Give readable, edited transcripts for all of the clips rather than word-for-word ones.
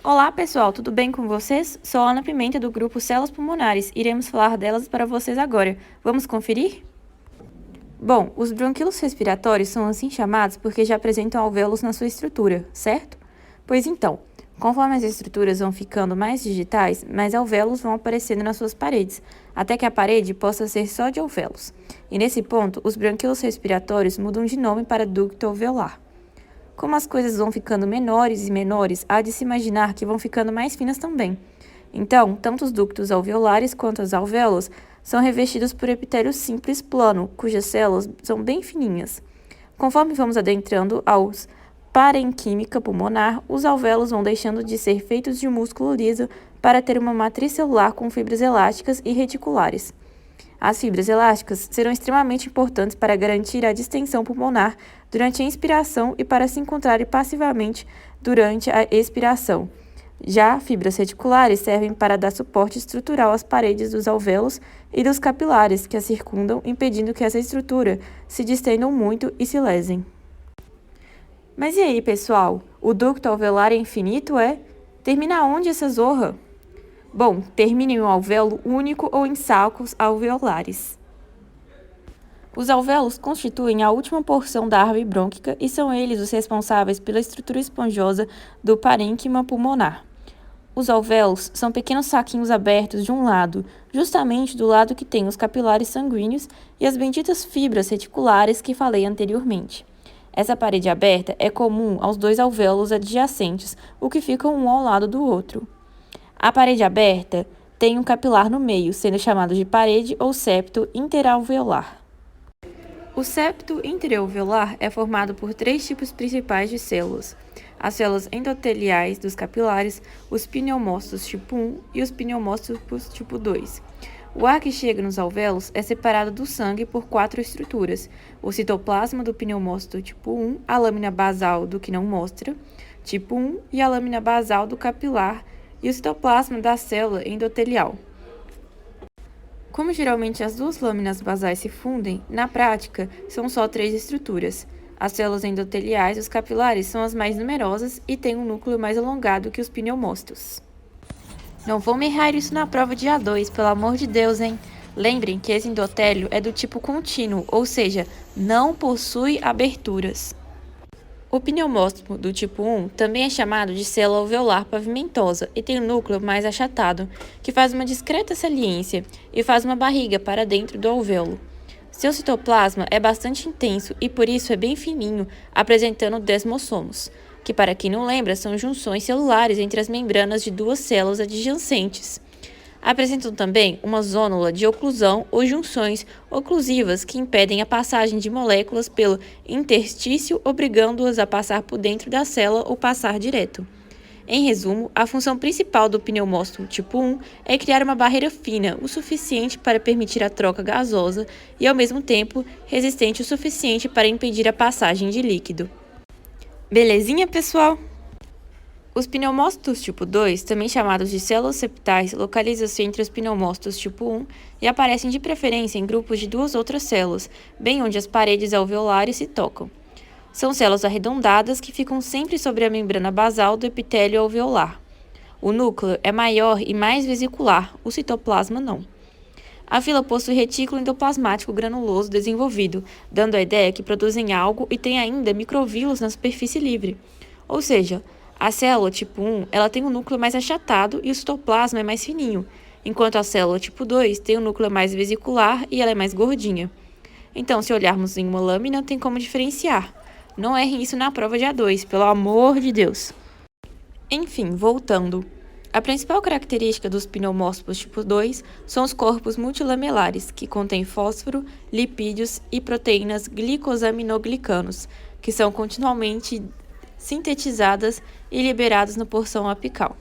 Olá, pessoal, tudo bem com vocês? Sou a Ana Pimenta, do grupo Células Pulmonares. Iremos falar delas para vocês agora. Vamos conferir? Bom, os bronquíolos respiratórios são assim chamados porque já apresentam alvéolos na sua estrutura, certo? Pois então, conforme as estruturas vão ficando mais digitais, mais alvéolos vão aparecendo nas suas paredes, até que a parede possa ser só de alvéolos. E nesse ponto, os bronquíolos respiratórios mudam de nome para ducto alveolar. Como as coisas vão ficando menores e menores, há de se imaginar que vão ficando mais finas também. Então, tanto os ductos alveolares quanto os alvéolos são revestidos por epitélio simples plano, cujas células são bem fininhas. Conforme vamos adentrando aos parenquímica pulmonar, os alvéolos vão deixando de ser feitos de músculo liso para ter uma matriz celular com fibras elásticas e reticulares. As fibras elásticas serão extremamente importantes para garantir a distensão pulmonar durante a inspiração e para se encontrarem passivamente durante a expiração. Já fibras reticulares servem para dar suporte estrutural às paredes dos alvéolos e dos capilares que a circundam, impedindo que essa estrutura se distendam muito e se lesem. Mas e aí, pessoal? O ducto alveolar é infinito, é? Termina onde essa zorra? Bom, termina em um alvéolo único ou em sacos alveolares. Os alvéolos constituem a última porção da árvore brônquica e são eles os responsáveis pela estrutura esponjosa do parênquima pulmonar. Os alvéolos são pequenos saquinhos abertos de um lado, justamente do lado que tem os capilares sanguíneos e as benditas fibras reticulares que falei anteriormente. Essa parede aberta é comum aos dois alvéolos adjacentes, o que ficam um ao lado do outro. A parede aberta tem um capilar no meio, sendo chamado de parede ou septo interalveolar. O septo interalveolar é formado por três tipos principais de células: as células endoteliais dos capilares, os pneumócitos tipo 1 e os pneumócitos tipo 2. O ar que chega nos alvéolos é separado do sangue por quatro estruturas: o citoplasma do pneumócito tipo 1, a lâmina basal do que não mostra, tipo 1, e a lâmina basal do capilar e o citoplasma da célula endotelial. Como geralmente as duas lâminas basais se fundem, na prática, são só três estruturas. As células endoteliais dos capilares são as mais numerosas e têm um núcleo mais alongado que os pneumócitos. Não vou me errar isso na prova de A2, pelo amor de Deus, hein? Lembrem que esse endotélio é do tipo contínuo, ou seja, não possui aberturas. O pneumócito do tipo 1 também é chamado de célula alveolar pavimentosa e tem um núcleo mais achatado, que faz uma discreta saliência e faz uma barriga para dentro do alvéolo. Seu citoplasma é bastante intenso e por isso é bem fininho, apresentando desmossomos, que, para quem não lembra, são junções celulares entre as membranas de duas células adjacentes. Apresentam também uma zônula de oclusão ou junções oclusivas que impedem a passagem de moléculas pelo interstício, obrigando-as a passar por dentro da célula ou passar direto. Em resumo, a função principal do pneumócito tipo 1 é criar uma barreira fina o suficiente para permitir a troca gasosa e, ao mesmo tempo, resistente o suficiente para impedir a passagem de líquido. Belezinha, pessoal? Os pneumócitos tipo 2, também chamados de células septais, localizam-se entre os pneumócitos tipo 1 e aparecem de preferência em grupos de duas outras células, bem onde as paredes alveolares se tocam. São células arredondadas que ficam sempre sobre a membrana basal do epitélio alveolar. O núcleo é maior e mais vesicular, o citoplasma não. A fila possui retículo endoplasmático granuloso desenvolvido, dando a ideia que produzem algo e tem ainda microvílulos na superfície livre. Ou seja, a célula tipo 1 ela tem um núcleo mais achatado e o citoplasma é mais fininho, enquanto a célula tipo 2 tem um núcleo mais vesicular e ela é mais gordinha. Então, se olharmos em uma lâmina, tem como diferenciar. Não errem isso na prova de A2, pelo amor de Deus. Enfim, voltando. A principal característica dos pneumócitos tipo 2 são os corpos multilamelares, que contêm fósforo, lipídios e proteínas glicosaminoglicanos, que são continuamente sintetizadas e liberadas na porção apical.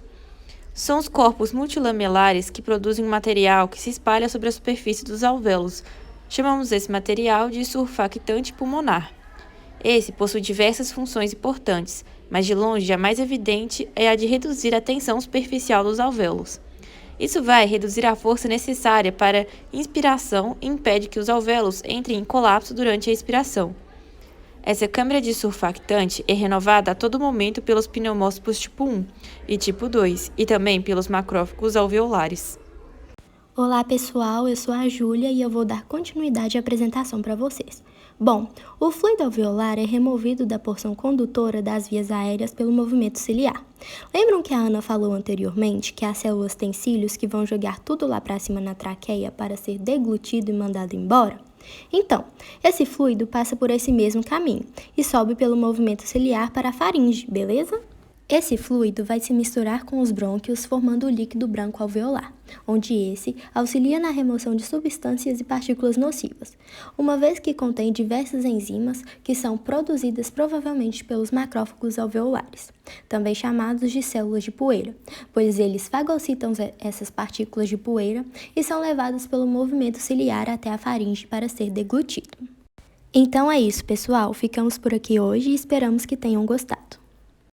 São os corpos multilamelares que produzem um material que se espalha sobre a superfície dos alvéolos. Chamamos esse material de surfactante pulmonar. Esse possui diversas funções importantes, mas de longe a mais evidente é a de reduzir a tensão superficial dos alvéolos. Isso vai reduzir a força necessária para inspiração e impede que os alvéolos entrem em colapso durante a expiração. Essa câmara de surfactante é renovada a todo momento pelos pneumócitos tipo 1 e tipo 2 e também pelos macrófagos alveolares. Olá pessoal, eu sou a Júlia e eu vou dar continuidade à apresentação para vocês. Bom, o fluido alveolar é removido da porção condutora das vias aéreas pelo movimento ciliar. Lembram que a Ana falou anteriormente que as células têm cílios que vão jogar tudo lá para cima na traqueia para ser deglutido e mandado embora? Então, esse fluido passa por esse mesmo caminho e sobe pelo movimento ciliar para a faringe, beleza? Esse fluido vai se misturar com os brônquios formando o líquido branco alveolar, onde esse auxilia na remoção de substâncias e partículas nocivas, uma vez que contém diversas enzimas que são produzidas provavelmente pelos macrófagos alveolares, também chamados de células de poeira, pois eles fagocitam essas partículas de poeira e são levadas pelo movimento ciliar até a faringe para ser deglutido. Então é isso, pessoal. Ficamos por aqui hoje e esperamos que tenham gostado.